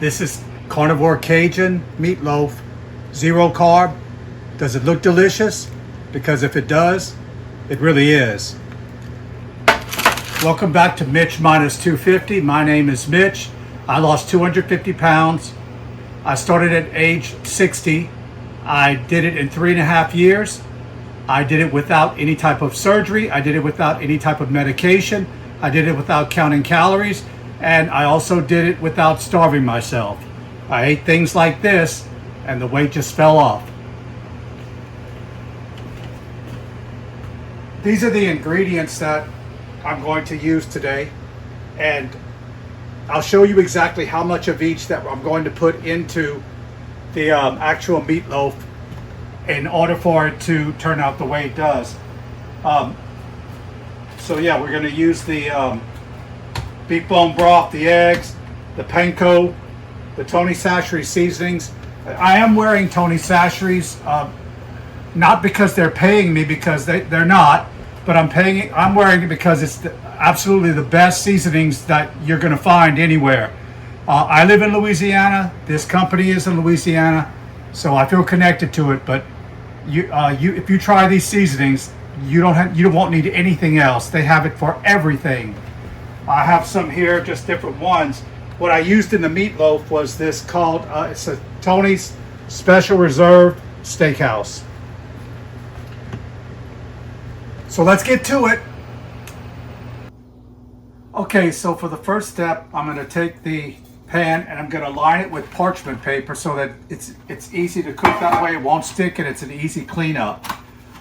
This is Carnivore Cajun Meatloaf, 0 carb. Does it look delicious? Because if it does, it really is. Welcome back to Mitch Minus 250. My name is Mitch. I lost 250 pounds. I started at age 60. I did it in 3.5 years. I did it without any type of surgery. I did it without any type of medication. I did it without counting calories. And I also did it without starving myself. I ate things like this and the weight just fell off. These are the ingredients that I'm going to use today. And I'll show you exactly how much of each that I'm going to put into the actual meatloaf in order for it to turn out the way it does. So yeah, we're going to use the beef bone broth, the eggs, the panko, the Tony Chachere's seasonings. I am wearing Tony Chachere's, not because they're paying me, because they're not, but I'm wearing it because it's absolutely the best seasonings that you're going to find anywhere. I live in Louisiana. This company is in Louisiana, so I feel connected to it. But if you try these seasonings, you won't need anything else. They have it for everything. I have some here, just different ones. What I used in the meatloaf was this called it's a Tony's Special Reserve Steakhouse. So let's get to it. Okay, so for the first step, I'm going to take the pan and I'm going to line it with parchment paper so that it's easy to cook that way. It won't stick and it's an easy cleanup.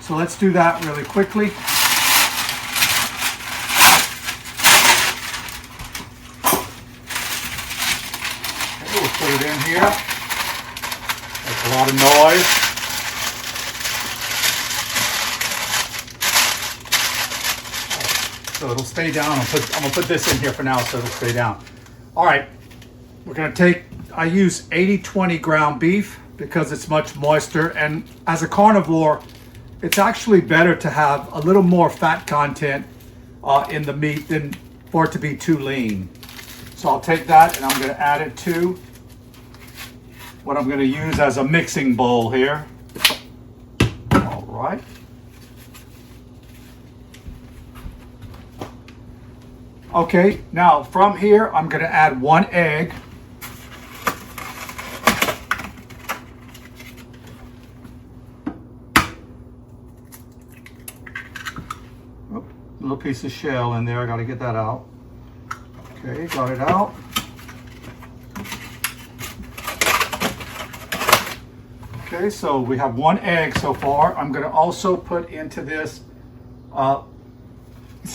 So let's do that really quickly. Okay, we'll put it in here. That's a lot of noise. So it'll stay down. I'm gonna put this in here for now so it'll stay down. All right, we're gonna take, I use 80-20 ground beef because it's much moister, and as a carnivore, it's actually better to have a little more fat content in the meat than for it to be too lean. So I'll take that and I'm gonna add it to what I'm gonna use as a mixing bowl here. All right. Okay, now from here, I'm going to add 1 egg. Oh, little piece of shell in there, I got to get that out. Okay, got it out. Okay, so we have 1 egg so far. I'm going to also put into this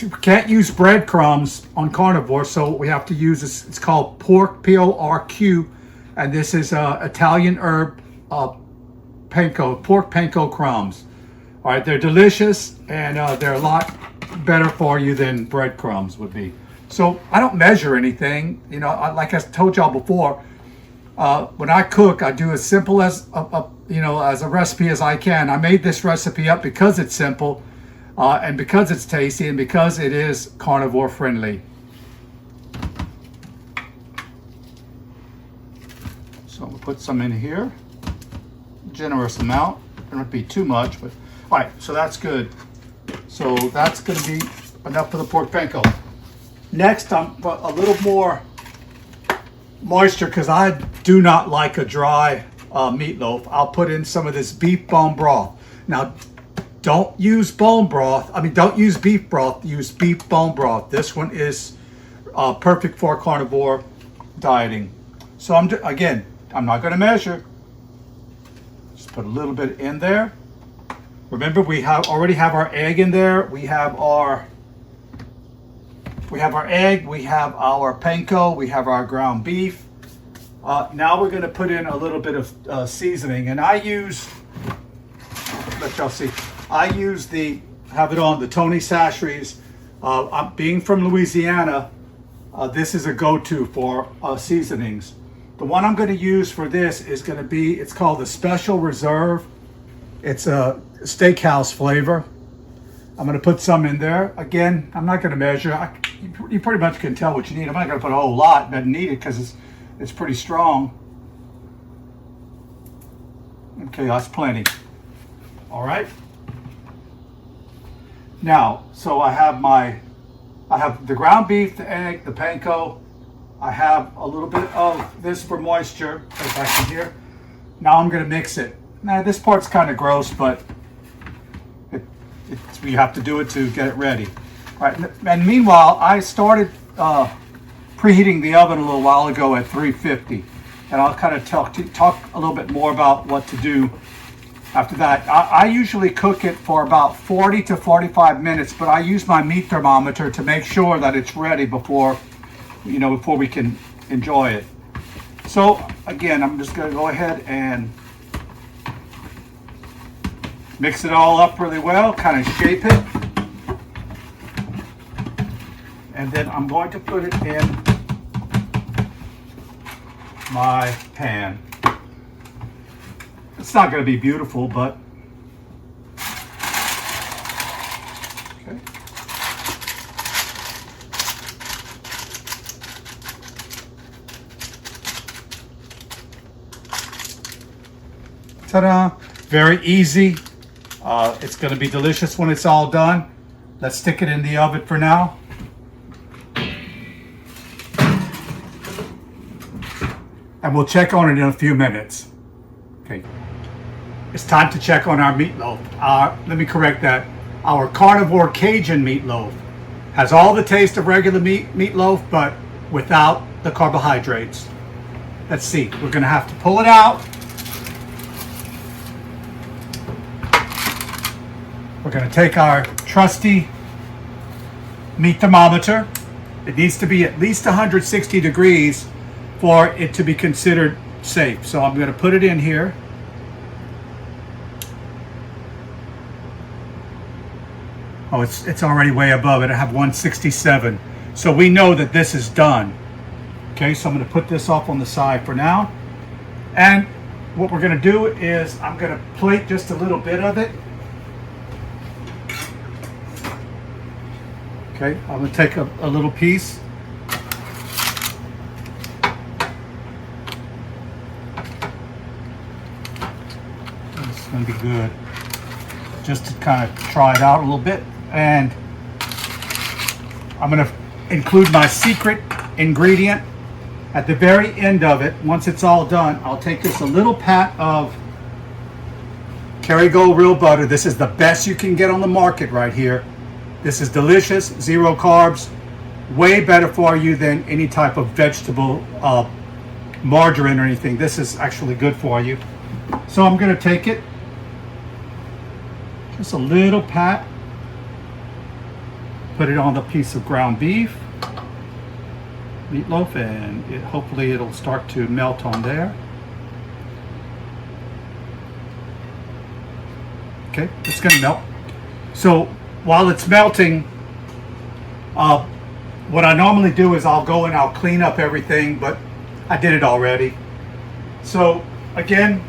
we can't use breadcrumbs on carnivore, so we have to use this. It's called pork PORQ, and this is Italian herb panko, pork panko crumbs. All right, they're delicious and they're a lot better for you than breadcrumbs would be. So I don't measure anything, you know. Like I told y'all before, when I cook, I do as simple as as a recipe as I can. I made this recipe up because it's simple. And because it's tasty and because it is carnivore friendly. So I'm gonna put some in here, generous amount. It won't be too much, but all right, so that's good. So that's gonna be enough for the pork panko. Next, I'm a little more moisture because I do not like a dry meatloaf. I'll put in some of this beef bone broth. Now, don't use bone broth. Don't use beef broth. Use beef bone broth. This one is perfect for carnivore dieting. So I'm not going to measure. Just put a little bit in there. Remember, we already have our egg in there. We have our egg. We have our panko. We have our ground beef. Now we're going to put in a little bit of seasoning, and I use. Let y'all see. I use the Tony Chachere's. Being from Louisiana, this is a go-to for seasonings. The one I'm going to use for this is going to be, it's called the Special Reserve. It's a steakhouse flavor. I'm going to put some in there. Again, I'm not going to measure. You pretty much can tell what you need. I'm not going to put a whole lot. Doesn't need it because It's pretty strong. Okay, that's plenty. All right. Now, so I have the ground beef, the egg, the panko. I have a little bit of this for moisture, as I can hear. Now I'm gonna mix it. Now this part's kind of gross, but we have to do it to get it ready. All right, and meanwhile, I started preheating the oven a little while ago at 350. And I'll kind of talk a little bit more about what to do after that. I usually cook it for about 40 to 45 minutes, but I use my meat thermometer to make sure that it's ready before we can enjoy it. So again, I'm just going to go ahead and mix it all up really well, kind of shape it. And then I'm going to put it in my pan. It's not going to be beautiful, but okay. Ta-da! Very easy. It's going to be delicious when it's all done. Let's stick it in the oven for now. And we'll check on it in a few minutes. Okay. It's time to check on our meatloaf. Let me correct that. Our Carnivore Cajun meatloaf has all the taste of regular meatloaf, but without the carbohydrates. Let's see. We're going to have to pull it out. We're going to take our trusty meat thermometer. It needs to be at least 160 degrees for it to be considered safe. So I'm going to put it in here. Oh, it's already way above it. I have 167. So we know that this is done. Okay, so I'm going to put this off on the side for now. And what we're going to do is I'm going to plate just a little bit of it. Okay, I'm going to take a little piece. It's going to be good. Just to kind of try it out a little bit. And I'm going to include my secret ingredient at the very end of it. Once it's all done, I'll take just a little pat of Kerrygold real butter. This is the best you can get on the market right here. This is delicious, 0 carbs, way better for you than any type of vegetable margarine or anything. This is actually good for you. So I'm going to take it, just a little pat, put it on the piece of ground beef, meatloaf, and hopefully it'll start to melt on there. Okay, it's going to melt. So while it's melting, what I normally do is I'll go and I'll clean up everything, but I did it already. So again,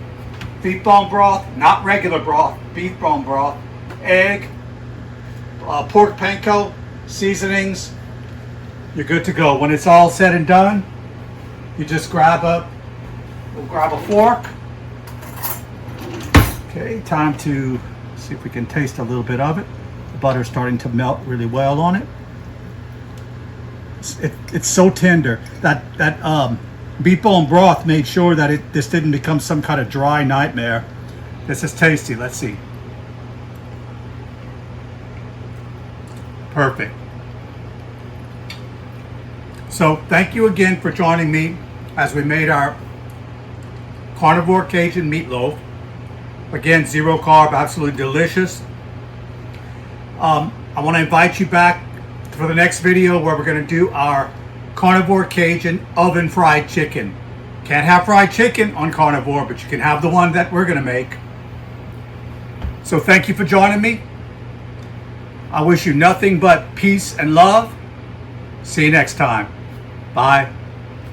beef bone broth, not regular broth, beef bone broth, egg, pork panko, seasonings. You're good to go. When it's all said and done, you just grab a fork. Okay, time to see if we can taste a little bit of it. The butter's starting to melt really well on it. It's so tender. That beef bone broth made sure that this didn't become some kind of dry nightmare. This is tasty. Let's see. Perfect. So thank you again for joining me as we made our Carnivore Cajun meatloaf. Again, 0 carb, absolutely delicious. I want to invite you back for the next video where we're going to do our Carnivore Cajun oven fried chicken. Can't have fried chicken on Carnivore, but you can have the one that we're going to make. So thank you for joining me. I wish you nothing but peace and love. See you next time. Bye.